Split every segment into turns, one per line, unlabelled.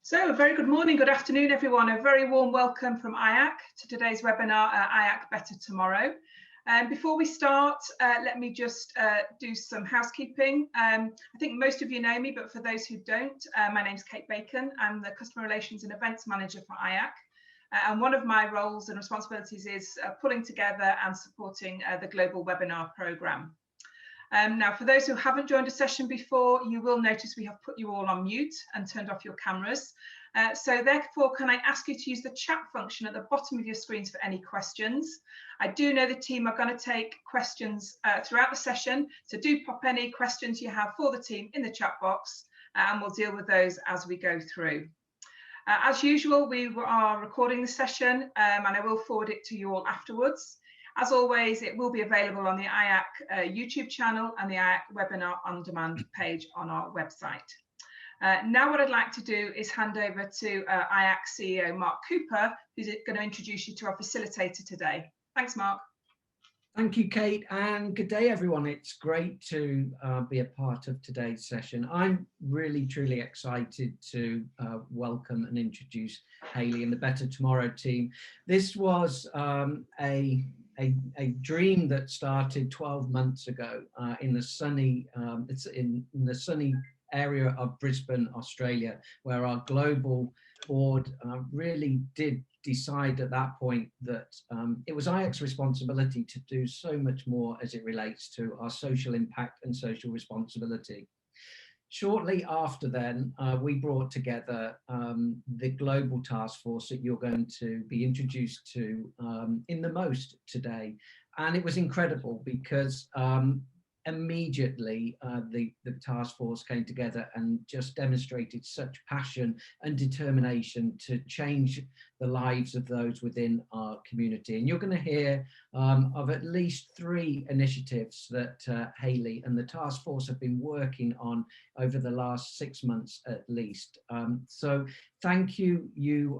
So a very good morning, good afternoon, everyone. A very warm welcome from IACC to today's webinar, IACC Better Tomorrow. Before we start, let me just do some housekeeping. I think most of you know me, but for those who don't, my name's Kate Bacon. I'm the Customer Relations and Events Manager for IACC. And one of my roles and responsibilities is pulling together and supporting the global webinar programme. Now, for those who haven't joined a session before, you will notice we have put you all on mute and turned off your cameras. So therefore, can I ask you to use the chat function at the bottom of your screens for any questions? I do know the team are going to take questions throughout the session, so do pop any questions you have for the team in the chat box, and we'll deal with those as we go through. As usual, we are recording the session, and I will forward it to you all afterwards. As always, it will be available on the IACC YouTube channel and the IACC webinar on demand page on our website. Now what I'd like to do is hand over to IACC CEO Mark Cooper, who's going to introduce you to our facilitator today. Thanks, Mark.
Thank you, Kate, and good day, everyone. It's great to be a part of today's session. I'm really, truly excited to welcome and introduce Hayley and the Better Tomorrow team. This was a dream that started 12 months ago in the sunny, it's in the sunny area of Brisbane, Australia, where our global board really did decide at that point that it was IACC's responsibility to do so much more as it relates to our social impact and social responsibility. Shortly after then, we brought together the global task force that you're going to be introduced to in the most today. And it was incredible because immediately the task force came together and just demonstrated such passion and determination to change the lives of those within our community. And you're going to hear of at least 3 initiatives that Hayley and the task force have been working on over the last 6 months at least. So thank you. You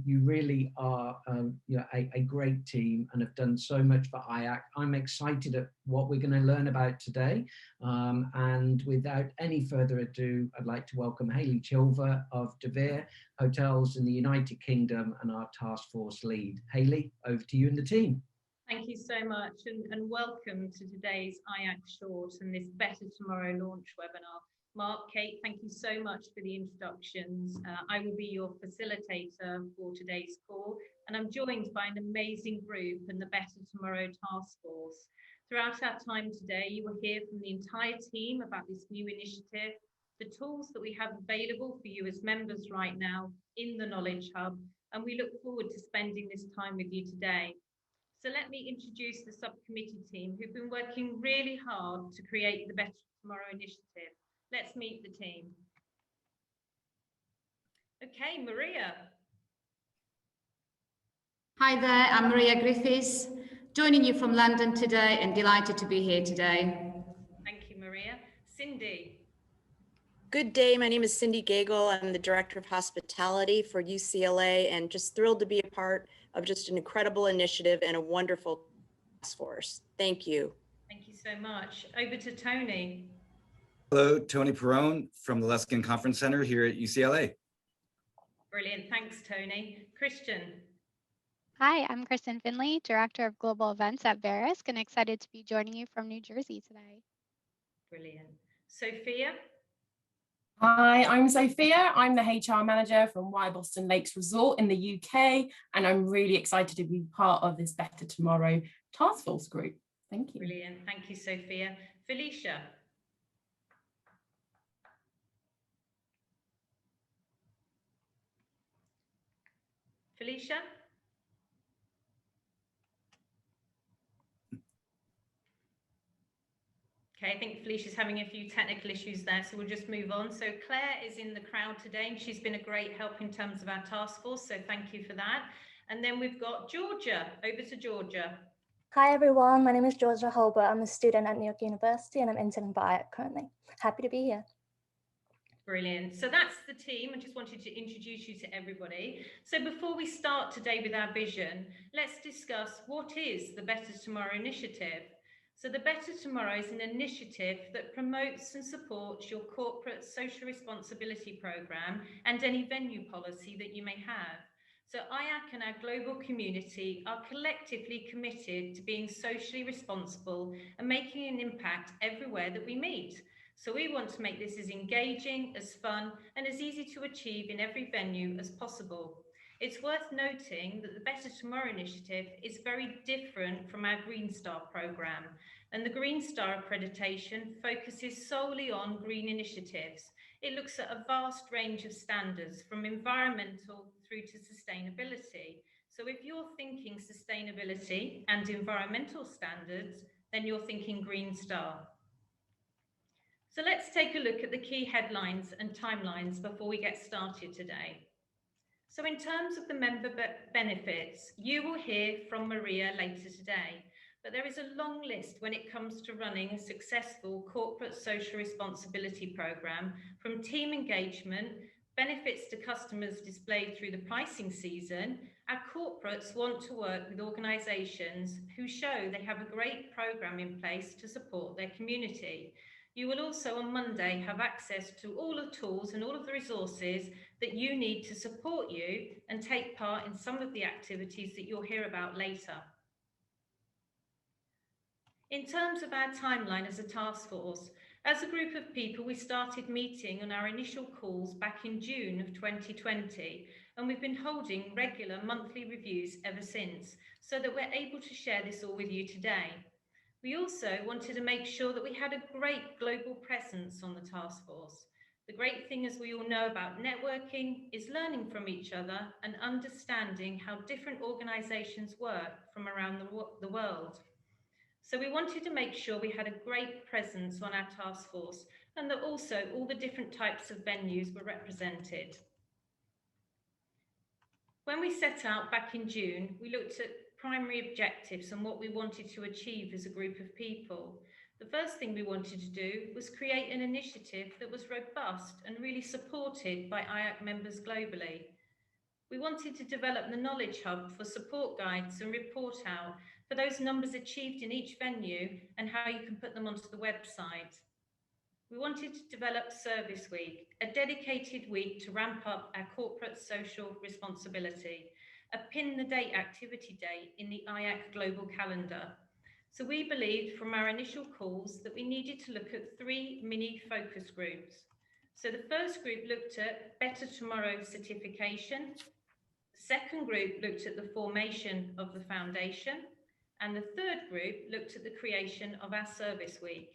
really are a great team and have done so much for IACC. I'm excited at what we're going to learn about today. And without any further ado, I'd like to welcome Hayley Chilver of De Vere Hotels in the United Kingdom and our task force lead. Hayley, over to you and the team.
Thank you so much, and welcome to today's IACC Short and this Better Tomorrow launch webinar. Mark, Kate, thank you so much for the introductions. I will be your facilitator for today's call, and I'm joined by an amazing group and the Better Tomorrow Task Force. Throughout our time today, you will hear from the entire team about this new initiative, the tools that we have available for you as members right now in the Knowledge Hub, and we look forward to spending this time with you today. So let me introduce the subcommittee team who've been working really hard to create the Better Tomorrow initiative. Let's meet the team. Okay, Maria.
Hi there, I'm Maria Griffiths, joining you from London today and delighted to be here today.
Thank you, Maria. Cindy.
Good day, my name is Cindy Gagel. I'm the Director of Hospitality for UCLA and just thrilled to be a part of just an incredible initiative and a wonderful task force. Thank you.
Thank you so much. Over to Tony.
Hello, Tony Perrone from the Luskin Conference Center here at UCLA.
Brilliant, thanks Tony. Christian.
Hi, I'm Kristen Finley, Director of Global Events at Verisk, and excited to be joining you from New Jersey today.
Brilliant. Sophia.
Hi, I'm Sophia. I'm the HR manager from Y Boston Lakes Resort in the UK, and I'm really excited to be part of this Better Tomorrow Task Force group. Thank you.
Brilliant. Thank you, Sophia. Felicia. Felicia. Okay, I think Felicia's having a few technical issues there, so we'll just move on. So Claire is in the crowd today, and she's been a great help in terms of our task force, so thank you for that. And then we've got Georgia. Over to Georgia.
Hi everyone, my name is Georgia Holbert. I'm a student at New York University and I'm interning for IACC currently. Happy to be here.
Brilliant. So that's the team. I just wanted to introduce you to everybody. So before we start today with our vision, let's discuss what is the Better Tomorrow initiative. So the Better Tomorrow is an initiative that promotes and supports your corporate social responsibility programme and any venue policy that you may have. So IACC and our global community are collectively committed to being socially responsible and making an impact everywhere that we meet. So we want to make this as engaging, as fun, and as easy to achieve in every venue as possible. It's worth noting that the Better Tomorrow initiative is very different from our Green Star programme, and the Green Star accreditation focuses solely on green initiatives. It looks at a vast range of standards from environmental through to sustainability. So if you're thinking sustainability and environmental standards, then you're thinking Green Star. So let's take a look at the key headlines and timelines before we get started today. So in terms of the member benefits, you will hear from Maria later today, but there is a long list when it comes to running a successful corporate social responsibility programme, from team engagement, benefits to customers displayed through the pricing season. Our corporates want to work with organisations who show they have a great programme in place to support their community. You will also on Monday have access to all the tools and all of the resources that you need to support you and take part in some of the activities that you'll hear about later. In terms of our timeline as a task force, as a group of people, we started meeting on our initial calls back in June of 2020, and we've been holding regular monthly reviews ever since, so that we're able to share this all with you today. We also wanted to make sure that we had a great global presence on the task force. The great thing, as we all know about networking, is learning from each other and understanding how different organisations work from around the world. So we wanted to make sure we had a great presence on our task force and that also all the different types of venues were represented. When we set out back in June, we looked at primary objectives and what we wanted to achieve as a group of people. The first thing we wanted to do was create an initiative that was robust and really supported by IACC members globally. We wanted to develop the Knowledge Hub for support guides and report out for those numbers achieved in each venue and how you can put them onto the website. We wanted to develop Service Week, a dedicated week to ramp up our corporate social responsibility, a pin the date activity day in the IACC global calendar. So we believed from our initial calls that we needed to look at 3 mini focus groups. So the first group looked at Better Tomorrow certification. The second group looked at the formation of the foundation. And the third group looked at the creation of our Service Week.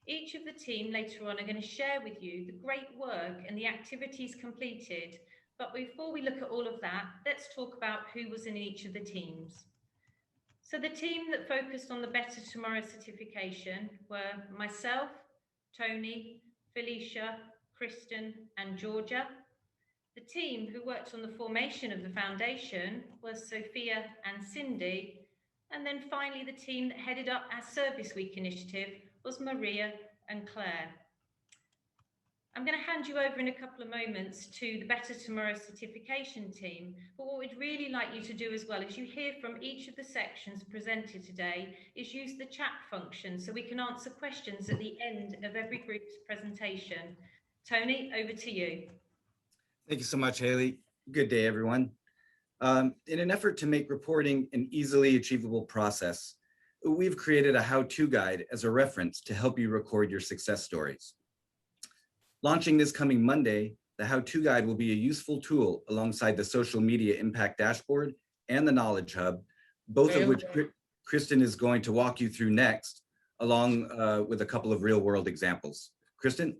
Each of the team later on are going to share with you the great work and the activities completed. But before we look at all of that, let's talk about who was in each of the teams. So the team that focused on the Better Tomorrow certification were myself, Tony, Felicia, Kristen, and Georgia. The team who worked on the formation of the foundation was Sophia and Cindy. And then finally, the team that headed up our Service Week initiative was Maria and Claire. I'm going to hand you over in a couple of moments to the Better Tomorrow certification team. But what we'd really like you to do as well, as you hear from each of the sections presented today, is use the chat function so we can answer questions at the end of every group's presentation. Tony, over to you.
Thank you so much, Haley. Good day, everyone. In an effort to make reporting an easily achievable process, we've created a how-to guide as a reference to help you record your success stories. Launching this coming Monday, the how-to guide will be a useful tool alongside the social media impact dashboard and the Knowledge Hub, both of which Kristen is going to walk you through next, along with a couple of real-world examples. Kristen?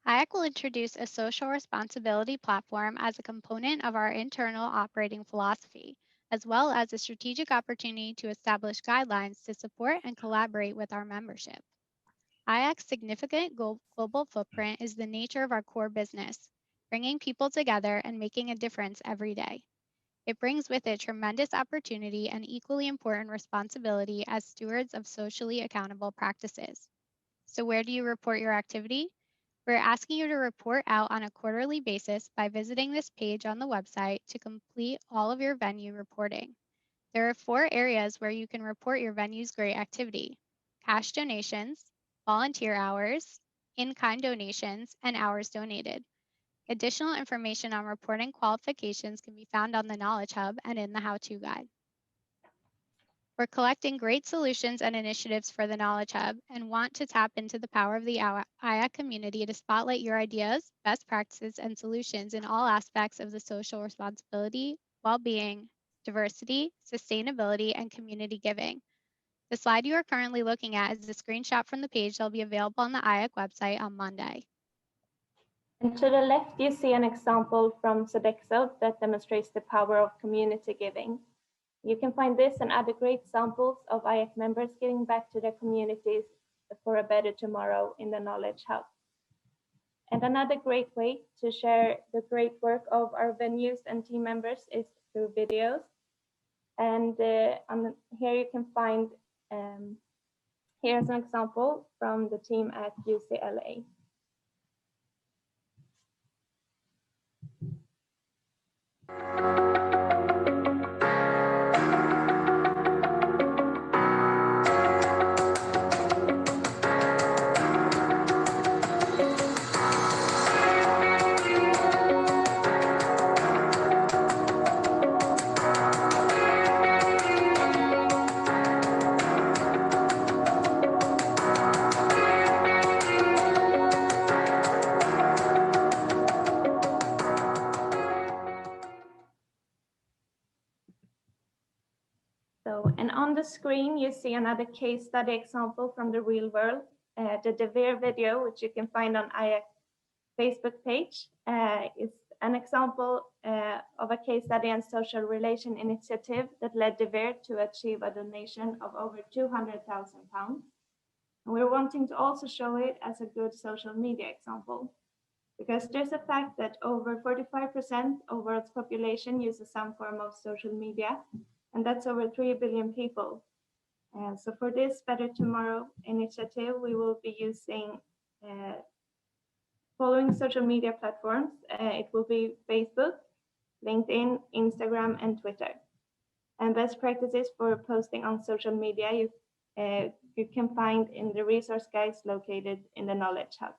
IACC will introduce a social responsibility platform as a component of our internal operating philosophy, as well as a strategic opportunity to establish guidelines to support and collaborate with our membership. IACC's significant global footprint is the nature of our core business, bringing people together and making a difference every day. It brings with it tremendous opportunity and equally important responsibility as stewards of socially accountable practices. So where do you report your activity? We're asking you to report out on a quarterly basis by visiting this page on the website to complete all of your venue reporting. There are 4 areas where you can report your venue's great activity: cash donations, volunteer hours, in-kind donations, and hours donated. Additional information on reporting qualifications can be found on the Knowledge Hub and in the how-to guide. We're collecting great solutions and initiatives for the Knowledge Hub and want to tap into the power of the IACC community to spotlight your ideas, best practices, and solutions in all aspects of the social responsibility, well-being, diversity, sustainability, and community giving. The slide you are currently looking at is a screenshot from the page that will be available on the IACC website on Monday.
And to the left, you see an example from Sodexo that demonstrates the power of community giving. You can find this and other great examples of IACC members giving back to their communities for a better tomorrow in the Knowledge Hub. And another great way to share the great work of our venues and team members is through videos. And here you can find, here's an example from the team at UCLA. And on the screen, you see another case study example from the real world, the DeVere video, which you can find on IACC Facebook page, is an example of a case study and social relation initiative that led DeVere to achieve a donation of over £200,000. And we're wanting to also show it as a good social media example, because there's a fact that over 45% of world's population uses some form of social media, and that's over 3 billion people. So for this Better Tomorrow initiative, we will be using following social media platforms. It will be Facebook, LinkedIn, Instagram, and Twitter. And best practices for posting on social media you can find in the resource guides located in the Knowledge Hub.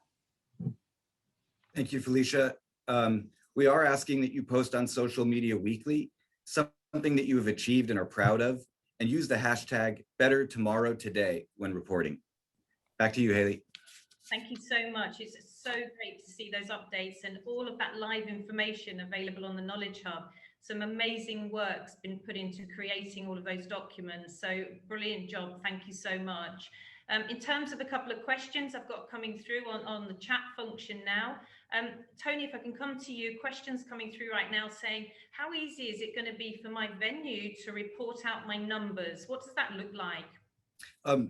Thank you, Felicia. We are asking that you post on social media weekly, something that you have achieved and are proud of, and use the hashtag #BetterTomorrowToday when reporting. Back to you, Haley.
Thank you so much. It's so great to see those updates and all of that live information available on the Knowledge Hub. Some amazing work's been put into creating all of those documents. So brilliant job. Thank you so much. In terms of a couple of questions I've got coming through on the chat function now. Tony, if I can come to you, questions coming through right now saying, how easy is it going to be for my venue to report out my numbers? What does that look like?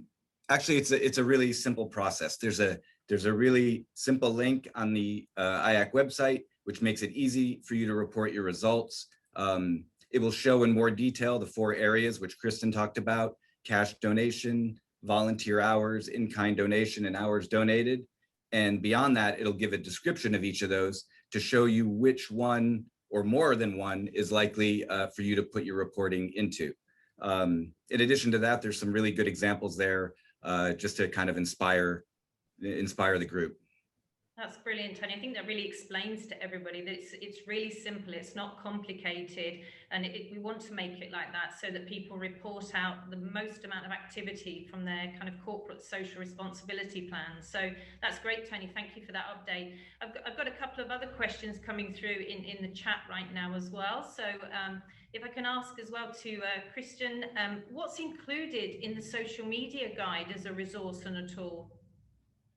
Actually, it's a really simple process. There's a really simple link on the IACC website, which makes it easy for you to report your results. It will show in more detail the 4 areas which Kristen talked about: cash donation, volunteer hours, in-kind donation, and hours donated. And beyond that, it'll give a description of each of those to show you which one or more than one is likely for you to put your reporting into. In addition to that, there's some really good examples there just to kind of inspire the group.
That's brilliant, Tony. I think that really explains to everybody that it's really simple, it's not complicated, and we want to make it like that so that people report out the most amount of activity from their kind of corporate social responsibility plans. So that's great, Tony. Thank you for that update. I've got a couple of other questions coming through in the chat right now as well. So if I can ask as well to Kristen, what's included in the social media guide as a resource and a tool?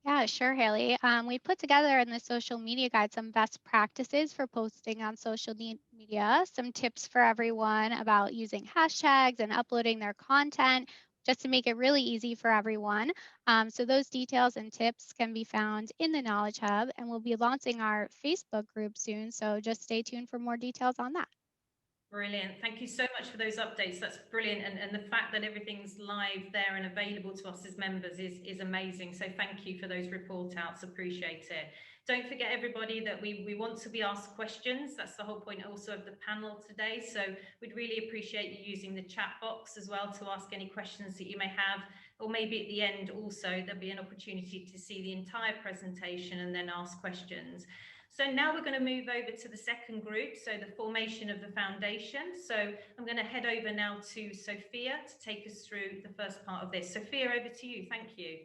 Yeah, sure, Haley. We put together in the social media guide some best practices for posting on social media, some tips for everyone about using hashtags and uploading their content, just to make it really easy for everyone. So those details and tips can be found in the Knowledge Hub, and we'll be launching our Facebook group soon. So just stay tuned for more details on that.
Brilliant. Thank you so much for those updates. That's brilliant. And the fact that everything's live there and available to us as members is amazing. So thank you for those report outs. Appreciate it. Don't forget, everybody, that we want to be asked questions. That's the whole point also of the panel today. So we'd really appreciate you using the chat box as well to ask any questions that you may have, or maybe at the end also there'll be an opportunity to see the entire presentation and then ask questions. So now we're going to move over to the second group, so the formation of the foundation. So I'm going to head over now to Sophia to take us through the first part of this. Sophia, over to you. Thank you.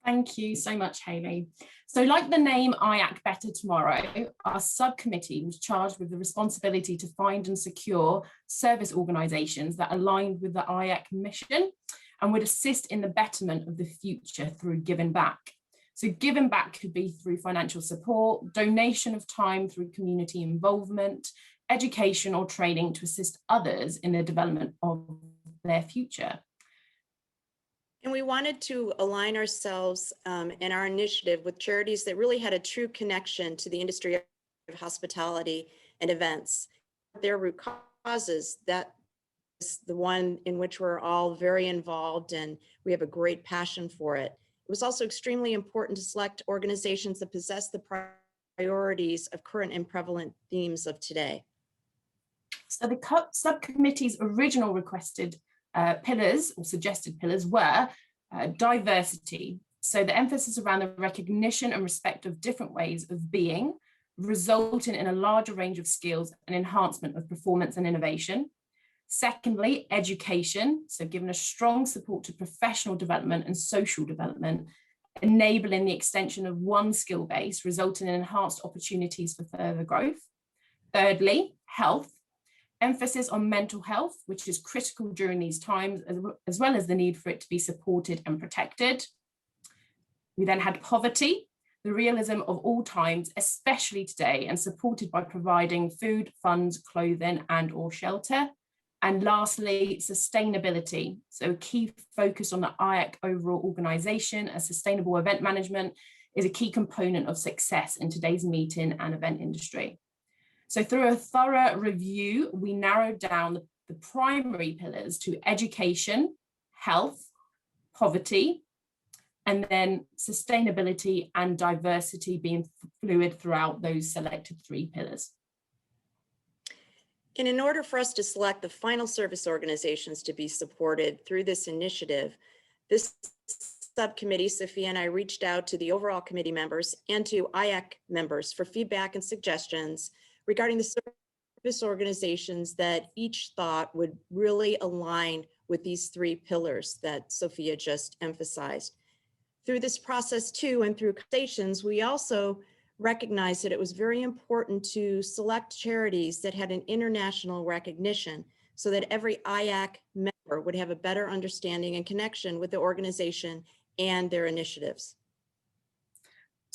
Thank you so much, Hayley. So like the name IACC Better Tomorrow, our subcommittee was charged with the responsibility to find and secure service organisations that aligned with the IACC mission and would assist in the betterment of the future through giving back. So giving back could be through financial support, donation of time through community involvement, education or training to assist others in the development of their future.
And we wanted to align ourselves in our initiative with charities that really had a true connection to the industry of hospitality and events. Their root causes, that is the one in which we're all very involved and we have a great passion for it. It was also extremely important to select organizations that possess the priorities of current and prevalent themes of today.
So the subcommittee's original requested pillars or suggested pillars were diversity. So the emphasis around the recognition and respect of different ways of being, resulting in a larger range of skills and enhancement of performance and innovation. Secondly, education. So giving a strong support to professional development and social development, enabling the extension of one skill base, resulting in enhanced opportunities for further growth. Thirdly, health. Emphasis on mental health, which is critical during these times, as well as the need for it to be supported and protected. We then had poverty, the realism of all times, especially today, and supported by providing food, funds, clothing, and or shelter. And lastly, sustainability. So a key focus on the IACC overall organisation as sustainable event management is a key component of success in today's meeting and event industry. So through a thorough review, we narrowed down the primary pillars to education, health, poverty, and then sustainability and diversity being fluid throughout those selected 3 pillars.
And in order for us to select the final service organizations to be supported through this initiative, this subcommittee, Sophia and I reached out to the overall committee members and to IACC members for feedback and suggestions regarding the service organizations that each thought would really align with these 3 pillars that Sophia just emphasized. Through this process too, and through conversations, we also recognized that it was very important to select charities that had an international recognition so that every IACC member would have a better understanding and connection with the organization and their initiatives.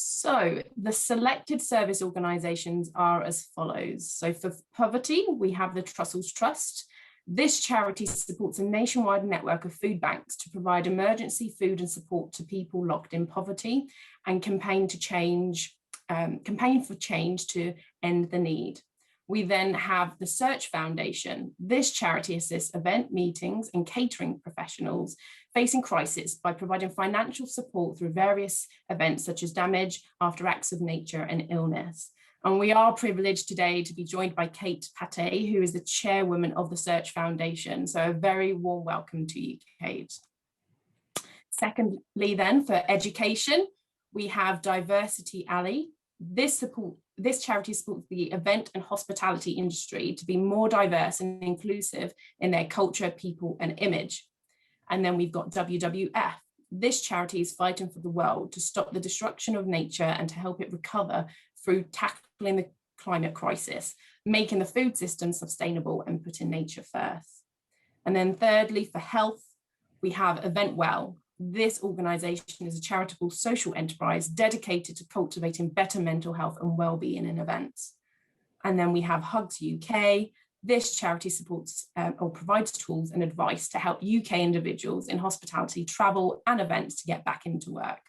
So the selected service organisations are as follows. So for poverty, we have the Trussell's Trust. This charity supports a nationwide network of food banks to provide emergency food and support to people locked in poverty and campaign for change to end the need. We then have the Search Foundation. This charity assists event, meetings and catering professionals facing crisis by providing financial support through various events such as damage after acts of nature and illness. And we are privileged today to be joined by Kate Pate, who is the chairwoman of the Search Foundation. So a very warm welcome to you, Kate. Secondly then, for education, we have Diversity Alley. This charity supports the event and hospitality industry to be more diverse and inclusive in their culture, people and image. And then we've got WWF. This charity is fighting for the world to stop the destruction of nature and to help it recover through tackling the climate crisis, making the food system sustainable and putting nature first. And then thirdly, for health, we have Event Well. This organisation is a charitable social enterprise dedicated to cultivating better mental health and well-being in events. And then we have Hugs UK. This charity supports or provides tools and advice to help UK individuals in hospitality, travel and events to get back into work.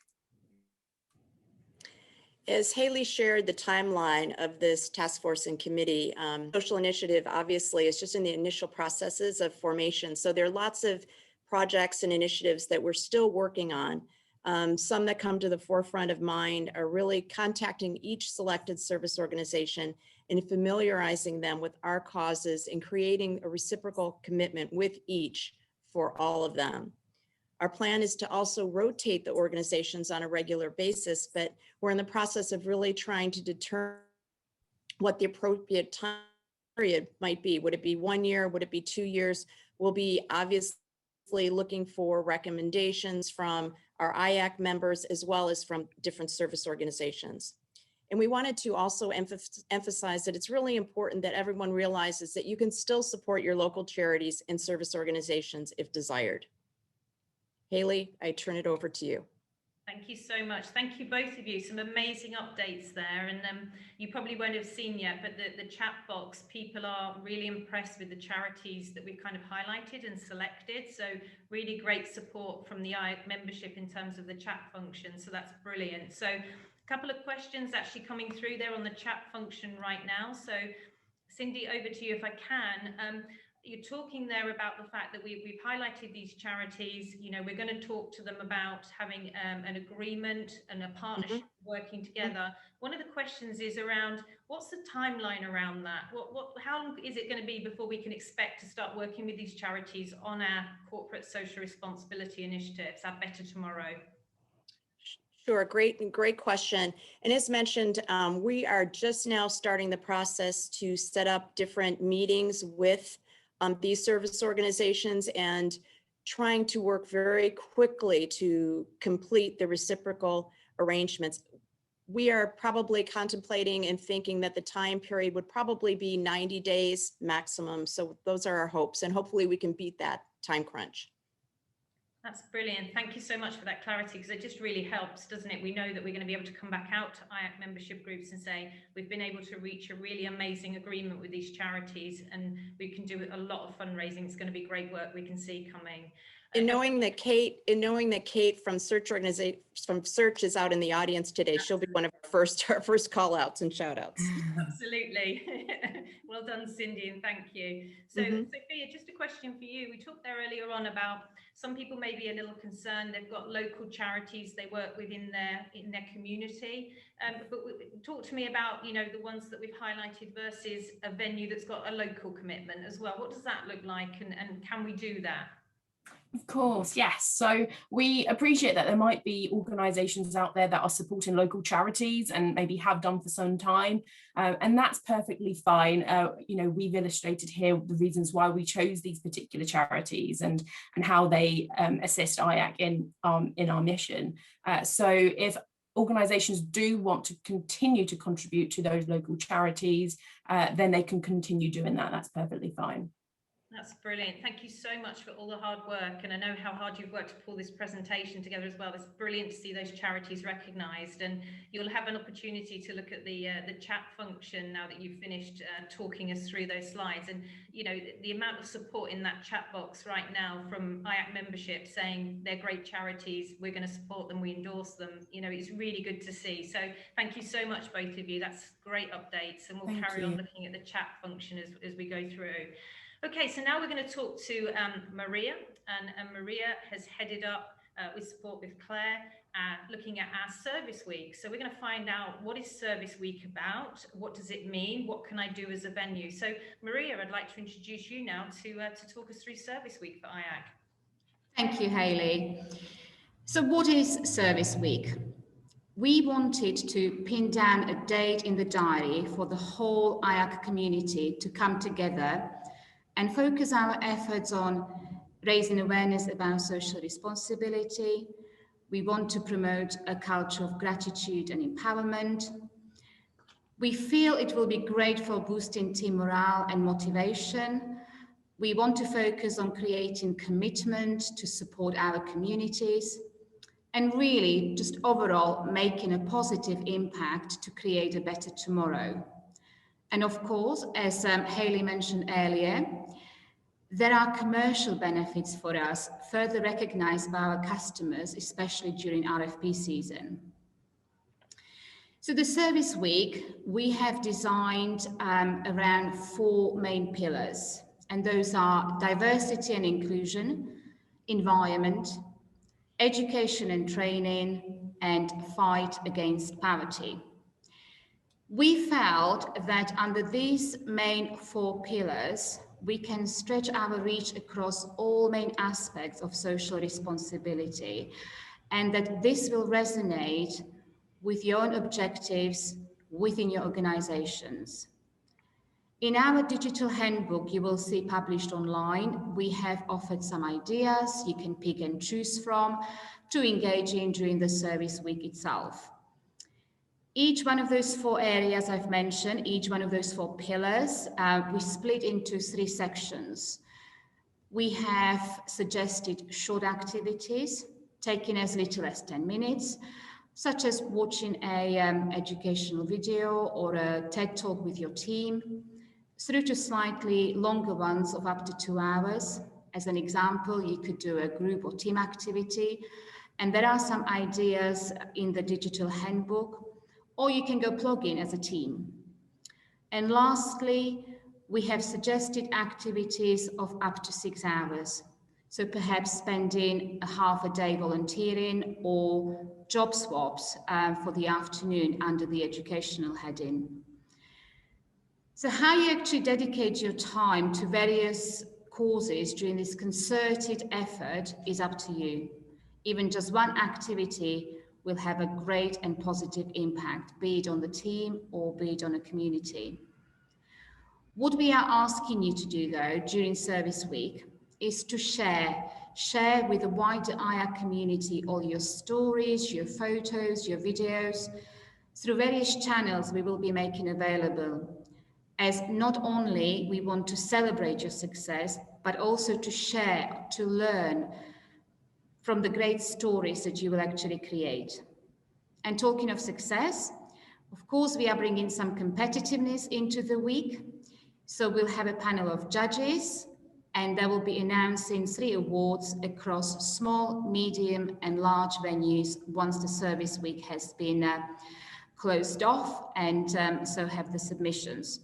As Hayley shared the timeline of this task force and committee, social initiative obviously is just in the initial processes of formation. So there are lots of projects and initiatives that we're still working on. Some that come to the forefront of mind are really contacting each selected service organization and familiarizing them with our causes and creating a reciprocal commitment with each for all of them. Our plan is to also rotate the organizations on a regular basis, but we're in the process of really trying to determine what the appropriate time period might be. Would it be 1 year? Would it be 2 years? We'll be obviously looking for recommendations from our IAC members as well as from different service organizations. And we wanted to also emphasize that it's really important that everyone realizes that you can still support your local charities and service organizations if desired. Haley, I turn it over to you.
Thank you so much. Thank you, both of you. Some amazing updates there. And you probably won't have seen yet, but the chat box, people are really impressed with the charities that we've kind of highlighted and selected. So really great support from the IAC membership in terms of the chat function. So that's brilliant. So a couple of questions actually coming through there on the chat function right now. So Cindy, over to you if I can. You're talking there about the fact that we've highlighted these charities. You know, we're going to talk to them about having an agreement and a partnership working together. One of the questions is around what's the timeline around that? How long is it going to be before we can expect to start working with these charities on our corporate social responsibility initiatives, our Better Tomorrow?
Sure, great question. And as mentioned, we are just now starting the process to set up different meetings with these service organizations and trying to work very quickly to complete the reciprocal arrangements. We are probably contemplating and thinking that the time period would probably be 90 days maximum. So those are our hopes, and hopefully we can beat that time crunch.
That's brilliant. Thank you so much for that clarity, because it just really helps, doesn't it? We know that we're going to be able to come back out to IAC membership groups and say, we've been able to reach a really amazing agreement with these charities and we can do a lot of fundraising. It's going to be great work we can see coming.
And knowing that Kate from Search is out in the audience today, she'll be one of our first call outs and shout outs.
Absolutely. Well done, Cindy, and thank you. So Sophia, just a question for you. We talked there earlier on about some people may be a little concerned. They've got local charities they work with in their community. But talk to me about, you know, the ones that we've highlighted versus a venue that's got a local commitment as well. What does that look like, and can we do that?
Of course, yes. So we appreciate that there might be organisations out there that are supporting local charities and maybe have done for some time, and that's perfectly fine. You know, we've illustrated here the reasons why we chose these particular charities and how they assist IAC in our mission. So if organisations do want to continue to contribute to those local charities, then they can continue doing that. That's perfectly fine.
That's brilliant. Thank you so much for all the hard work. And I know how hard you've worked to pull this presentation together as well. It's brilliant to see those charities recognised. And you'll have an opportunity to look at the chat function now that you've finished talking us through those slides. And, you know, the amount of support in that chat box right now from IAC membership saying they're great charities, we're going to support them, we endorse them, you know, it's really good to see. So thank you so much, both of you. That's great updates. And we'll carry on looking at the chat function as we go through. Okay, so now we're going to talk to Maria, and Maria has headed up with support with Claire, looking at our Service Week. So we're going to find out, what is Service Week about? What does it mean? What can I do as a venue? So Maria, I'd like to introduce you now to talk us through Service Week for IAC.
Thank you, Hayley. So what is Service Week? We wanted to pin down a date in the diary for the whole IAC community to come together and focus our efforts on raising awareness about social responsibility. We want to promote a culture of gratitude and empowerment. We feel it will be great for boosting team morale and motivation. We want to focus on creating commitment to support our communities, and really just overall making a positive impact to create a better tomorrow. And of course, as Hayley mentioned earlier, there are commercial benefits for us, further recognized by our customers, especially during RFP season. So the Service Week, we have designed around 4 main pillars, and those are diversity and inclusion, environment, education and training, and fight against poverty. We felt that under these main 4 pillars, we can stretch our reach across all main aspects of social responsibility, and that this will resonate with your own objectives within your organizations. In our digital handbook, you will see published online, we have offered some ideas you can pick and choose from to engage in during the service week itself. Each one of those 4 areas I've mentioned, each one of those 4 pillars, we split into 3 sections. We have suggested short activities, taking as little as 10 minutes, such as watching a educational video or a TED Talk with your team, through to slightly longer ones of up to 2 hours. As an example, you could do a group or team activity, and there are some ideas in the digital handbook, or you can go plug in as a team. And lastly, we have suggested activities of up to 6 hours. So perhaps spending a half a day volunteering or job swaps for the afternoon under the educational heading. So how you actually dedicate your time to various causes during this concerted effort is up to you. Even just one activity will have a great and positive impact, be it on the team or be it on a community. What we are asking you to do though during service week is to share with the wider IACC community all your stories, your photos, your videos, through various channels we will be making available, as not only we want to celebrate your success, but also to share, to learn from the great stories that you will actually create. And talking of success, of course, we are bringing some competitiveness into the week. So we'll have a panel of judges, and they will be announcing 3 awards across small, medium, and large venues once the service week has been closed off, and so have the submissions.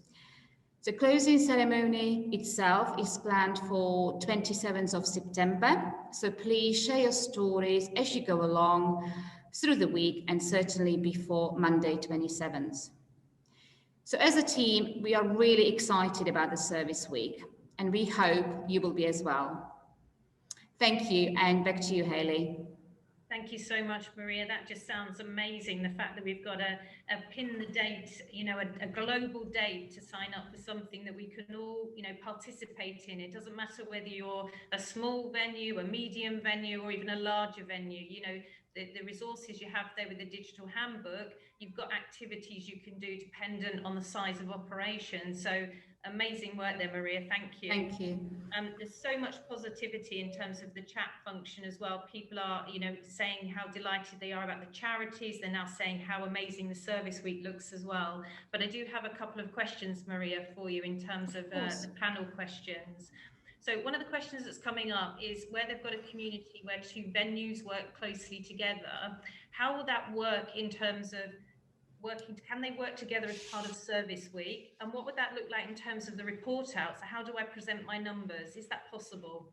The closing ceremony itself is planned for 27th of September. So please share your stories as you go along through the week, and certainly before Monday 27th. So as a team, we are really excited about the service week, and we hope you will be as well. Thank you, and back to you, Hayley.
Thank you so much, Maria. That just sounds amazing. The fact that we've got a pin the date, you know, a global date to sign up for something that we can all, you know, participate in. It doesn't matter whether you're a small venue, a medium venue, or even a larger venue. You know, the resources you have there with the digital handbook, you've got activities you can do dependent on the size of operation. So amazing work there, Maria. Thank you.
Thank you.
There's so much positivity in terms of the chat function as well. People are, you know, saying how delighted they are about the charities. They're now saying how amazing the service week looks as well. But I do have a couple of questions, Maria, for you in terms of the panel questions. So one of the questions that's coming up is where they've got a community where 2 venues work closely together. How will that work in terms of can they work together as part of service week? And what would that look like in terms of the report out? So how do I present my numbers? Is that possible?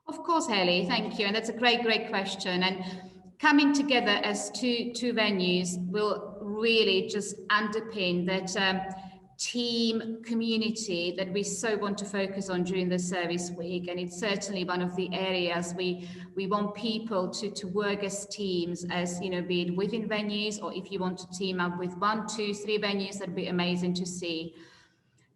Of course, Hayley, thank you. And that's a great question. And coming together as two venues will really just underpin that team community that we so want to focus on during the service week. And it's certainly one of the areas we want people to work as teams, as, you know, be it within venues, or if you want to team up with 1, 2, 3 venues, that'd be amazing to see.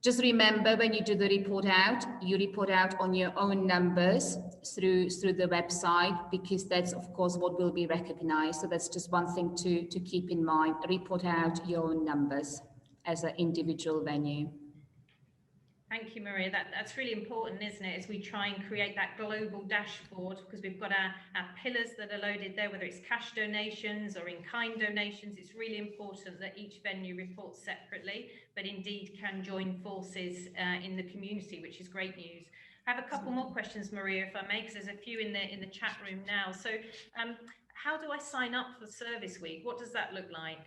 Just remember, when you do the report out, you report out on your own numbers through the website, because that's of course what will be recognized. So that's just one thing to keep in mind. Report out your own numbers as an individual venue.
Thank you, Maria. That's really important, isn't it, as we try and create that global dashboard, because we've got our pillars that are loaded there, whether it's cash donations or in-kind donations. It's really important that each venue reports separately, but indeed can join forces in the community, which is great news. I have a couple more questions, Maria, if I may, because there's a few in the chat room now. So how do I sign up for service week? What does that look like?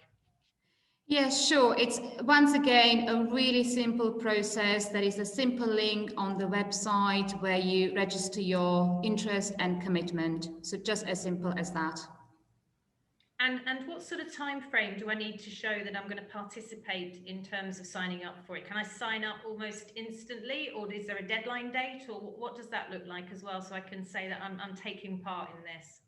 Yes, sure. It's once again a really simple process. There is a simple link on the website where you register your interest and commitment. So just as simple as that.
And what sort of time frame do I need to show that I'm going to participate in terms of signing up for it? Can I sign up almost instantly, or is there a deadline date, or what does that look like as well, so I can say that I'm taking part in this?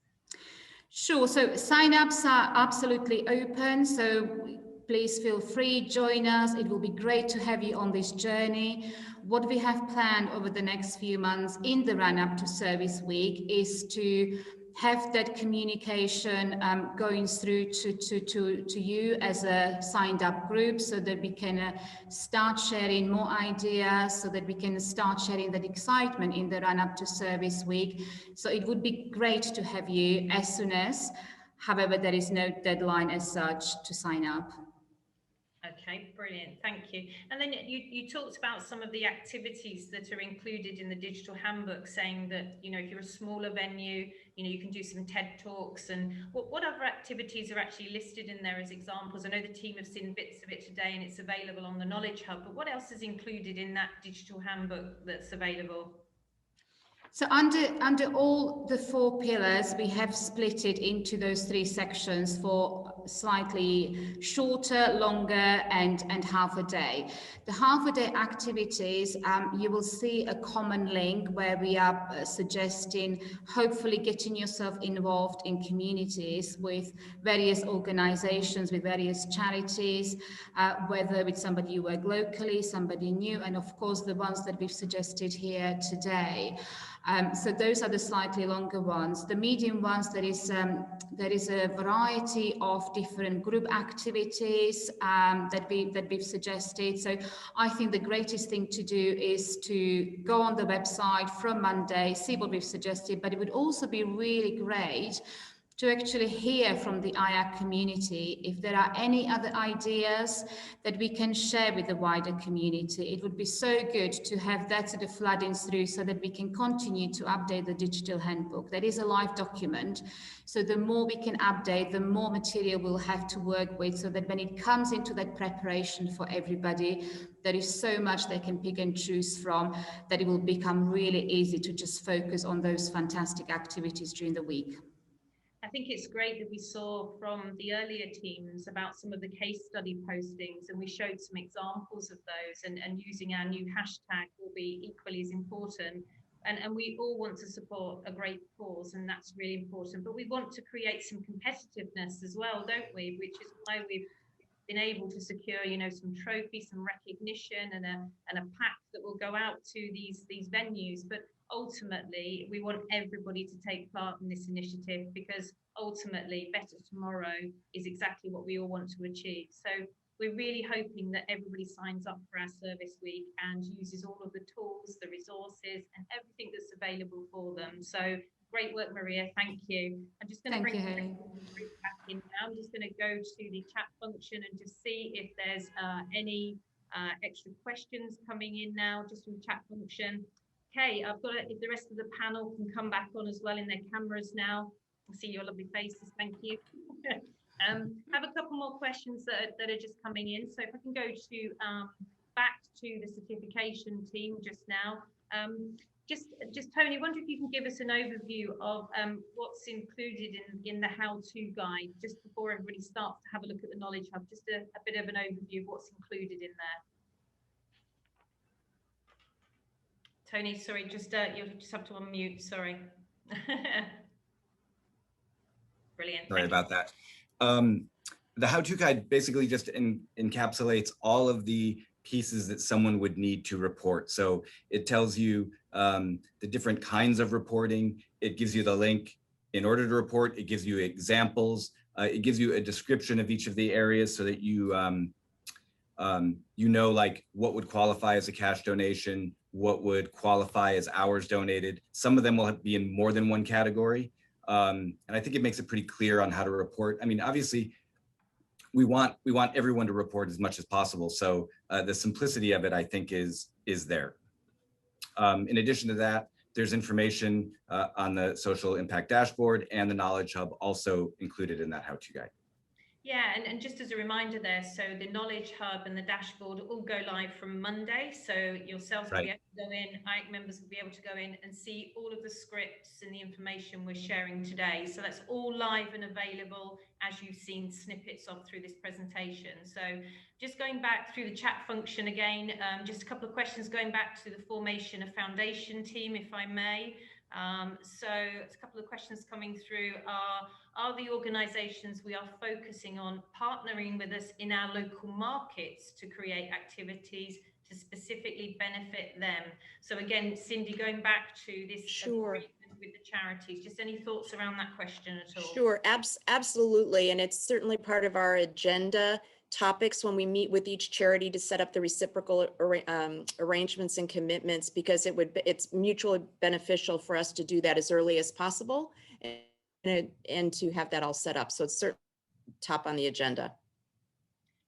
Sure. So sign-ups are absolutely open. So please feel free, join us. It will be great to have you on this journey. What we have planned over the next few months in the run-up to Service Week is to have that communication going through to you as a signed up group, so that we can start sharing more ideas, so that we can start sharing that excitement in the run up to Service Week. So it would be great to have you as soon as, however, there is no deadline as such to sign up.
Okay, brilliant. Thank you. And then you talked about some of the activities that are included in the digital handbook, saying that, you know, if you're a smaller venue, you know, you can do some TED Talks. And what other activities are actually listed in there as examples? I know the team have seen bits of it today and it's available on the Knowledge Hub, but what else is included in that digital handbook that's available?
So under all the 4 pillars, we have split it into those 3 sections for slightly shorter, longer, and half a day. The half a day activities, you will see a common link where we are suggesting hopefully getting yourself involved in communities with various organizations, with various charities, whether with somebody you work locally, somebody new, and of course the ones that we've suggested here today. So those are the slightly longer ones. The medium ones, there is a variety of different group activities that we've suggested. So I think the greatest thing to do is to go on the website from Monday, see what we've suggested, but it would also be really great to actually hear from the IACC community if there are any other ideas that we can share with the wider community. It would be so good to have that sort of flooding through so that we can continue to update the digital handbook. That is a live document. So the more we can update, the more material we'll have to work with, so that when it comes into that preparation for everybody, there is so much they can pick and choose from, that it will become really easy to just focus on those fantastic activities during the week.
I think it's great that we saw from the earlier teams about some of the case study postings, and we showed some examples of those, and using our new hashtag will be equally as important. And we all want to support a great cause, and that's really important. But we want to create some competitiveness as well, don't we? Which is why we've been able to secure, you know, some trophies, some recognition, and a pack that will go out to these venues. But ultimately, we want everybody to take part in this initiative, because ultimately Better Tomorrow is exactly what we all want to achieve. So we're really hoping that everybody signs up for our service week and uses all of the tools, the resources, and everything that's available for them. So great work, Maria. Thank you. I'm just going to bring you back in now. I'm just going to go to the chat function and just see if there's any extra questions coming in now, just from the chat function. Okay, I've got it. If the rest of the panel can come back on as well in their cameras now. I see your lovely faces. Thank you. Have a couple more questions that are just coming in. So if I can go to back to the certification team just now. Just Tony, I wonder if you can give us an overview of what's included in the how-to guide, just before everybody starts to have a look at the Knowledge Hub, just a bit of an overview of what's included in there. Tony, sorry, just you'll just have to unmute, sorry. Brilliant.
Sorry about that. The how-to guide basically just encapsulates all of the pieces that someone would need to report. So it tells you the different kinds of reporting. It gives you the link in order to report. It gives you examples. It gives you a description of each of the areas, so that you you know, like, what would qualify as a cash donation, what would qualify as hours donated. Some of them will be in more than one category. And I think it makes it pretty clear on how to report. I mean, obviously, we want everyone to report as much as possible. So the simplicity of it, I think, is there. In addition to that, there's information on the social impact dashboard, and the Knowledge Hub also included in that how-to guide.
Yeah, and just as a reminder there, so the Knowledge Hub and the dashboard all go live from Monday. So yourselves will be able to go in, IAC members will be able to go in and see all of the scripts and the information we're sharing today. So that's all live and available, as you've seen snippets of through this presentation. So just going back through the chat function again, just a couple of questions going back to the formation of foundation team, if I may. So it's a couple of questions coming through are the organisations we are focusing on partnering with us in our local markets to create activities to specifically benefit them? So again, Cindy, going back to this agreement with the charities, just any thoughts around that question at all?
Sure, absolutely. And it's certainly part of our agenda topics when we meet with each charity to set up the reciprocal arrangements and commitments, because it's mutually beneficial for us to do that as early as possible and to have that all set up. So it's certainly top on the agenda.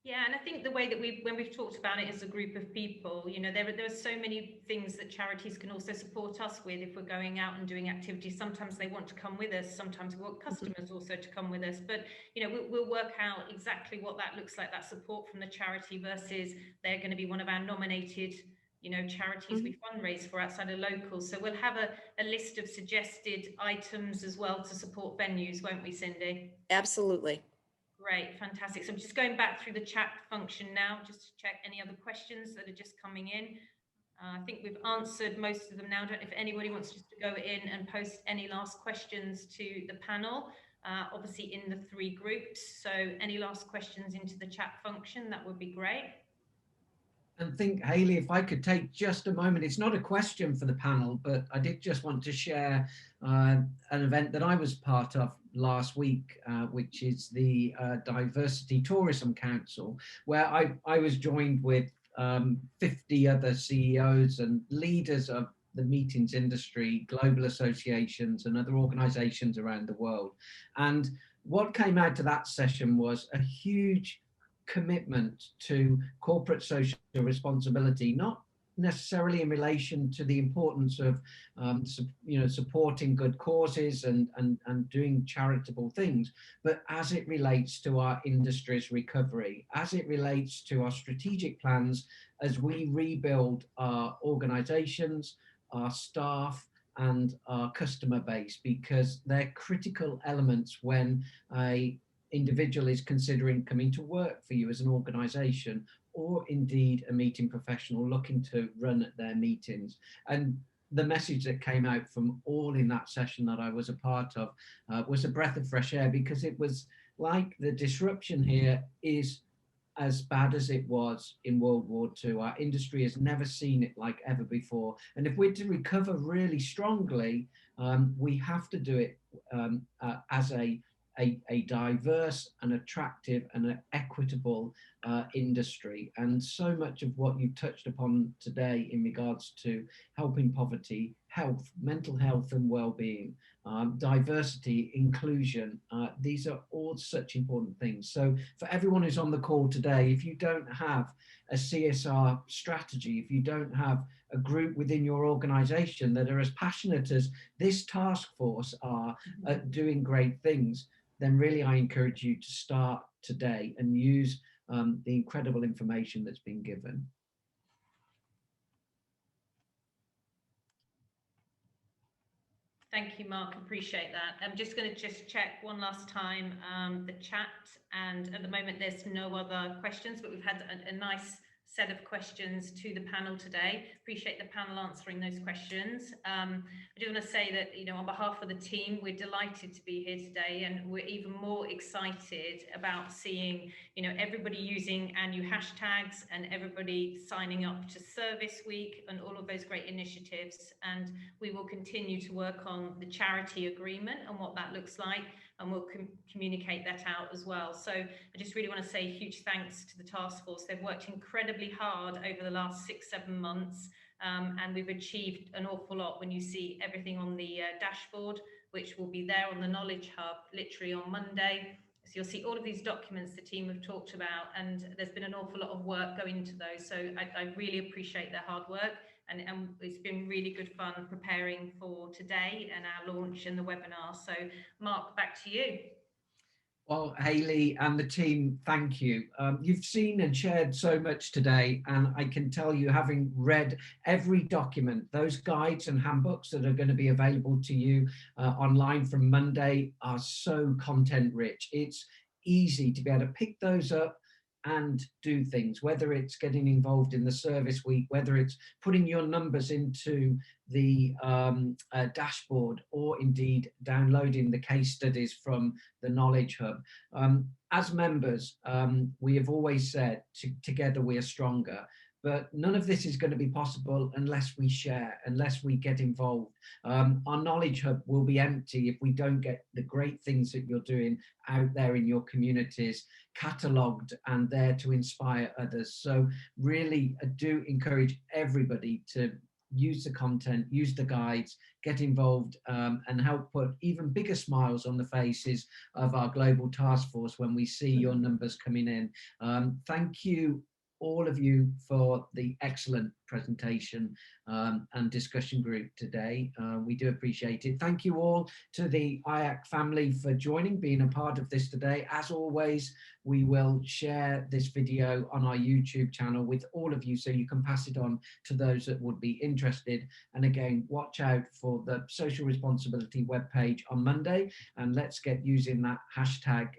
Yeah, and I think the way that when we've talked about it as a group of people, you know, there are so many things that charities can also support us with if we're going out and doing activities. Sometimes they want to come with us, sometimes we want customers also to come with us, but you know, we'll work out exactly what that looks like, that support from the charity versus they're going to be one of our nominated, you know, charities we fundraise for outside of locals. So we'll have a list of suggested items as well to support venues, won't we, Cindy?
Absolutely.
Great, fantastic. So I'm just going back through the chat function now, just to check any other questions that are just coming in. I think we've answered most of them now. I don't know if anybody wants just to go in and post any last questions to the panel, obviously in the 3 groups. So any last questions into the chat function, that would be great.
And think, Hayley, if I could take just a moment, it's not a question for the panel, but I did just want to share an event that I was part of last week, which is the Diversity Tourism Council, where I was joined with 50 other CEOs and leaders of the meetings industry, global associations and other organizations around the world. And what came out of that session was a huge commitment to corporate social responsibility, not necessarily in relation to the importance of supporting good causes and doing charitable things, but as it relates to our industry's recovery, as it relates to our strategic plans as we rebuild our organizations, our staff and our customer base, because they're critical elements when a individual is considering coming to work for you as an organization, or indeed a meeting professional looking to run their meetings. And the message that came out from all in that session that I was a part of was a breath of fresh air, because it was like the disruption here is as bad as it was in World War II. Our industry has never seen it like ever before. And if we're to recover really strongly, we have to do it as a diverse and attractive and an equitable industry. And so much of what you've touched upon today in regards to helping poverty, health, mental health and well-being, diversity, inclusion, these are all such important things. So for everyone who's on the call today, if you don't have a CSR strategy, if you don't have a group within your organization that are as passionate as this task force are at doing great things, then really I encourage you to start today and use the incredible information that's been given.
Thank you, Mark. Appreciate that. I'm just going to check one last time the chat, and at the moment there's no other questions, but we've had a nice set of questions to the panel today. Appreciate the panel answering those questions. I do want to say that, you know, on behalf of the team, we're delighted to be here today, and we're even more excited about seeing, you know, everybody using our new hashtags and everybody signing up to Service Week and all of those great initiatives. And we will continue to work on the charity agreement and what that looks like, and we'll communicate that out as well. So I just really want to say huge thanks to the task force. They've worked incredibly hard over the last 6-7 months, and we've achieved an awful lot when you see everything on the dashboard, which will be there on the Knowledge Hub literally on Monday. So you'll see all of these documents the team have talked about, and there's been an awful lot of work going into those. So I really appreciate their hard work. And it's been really good fun preparing for today and our launch and the webinar. So Mark, back to you.
Well, Hayley and the team, thank you. You've seen and shared so much today, and I can tell you, having read every document, those guides and handbooks that are going to be available to you online from Monday are so content rich. It's easy to be able to pick those up and do things, whether it's getting involved in the service week, whether it's putting your numbers into the dashboard, or indeed downloading the case studies from the Knowledge Hub. As members, we have always said together we are stronger. But none of this is going to be possible unless we share, unless we get involved. Our Knowledge Hub will be empty if we don't get the great things that you're doing out there in your communities catalogued and there to inspire others. So really, I do encourage everybody to use the content, use the guides, get involved, and help put even bigger smiles on the faces of our global task force when we see your numbers coming in. Thank you, all of you, for the excellent presentation and discussion group today. We do appreciate it. Thank you all to the IACC family for joining, being a part of this today. As always, we will share this video on our YouTube channel with all of you so you can pass it on to those that would be interested. And again, watch out for the social responsibility webpage on Monday, and let's get using that hashtag,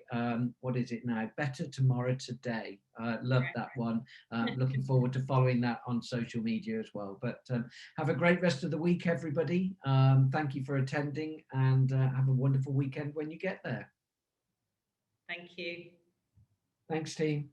what is it now? Better Tomorrow Today. Love that one. Looking forward to following that on social media as well. But have a great rest of the week, everybody. Thank you for attending, and have a wonderful weekend when you get there.
Thank you.
Thanks, team.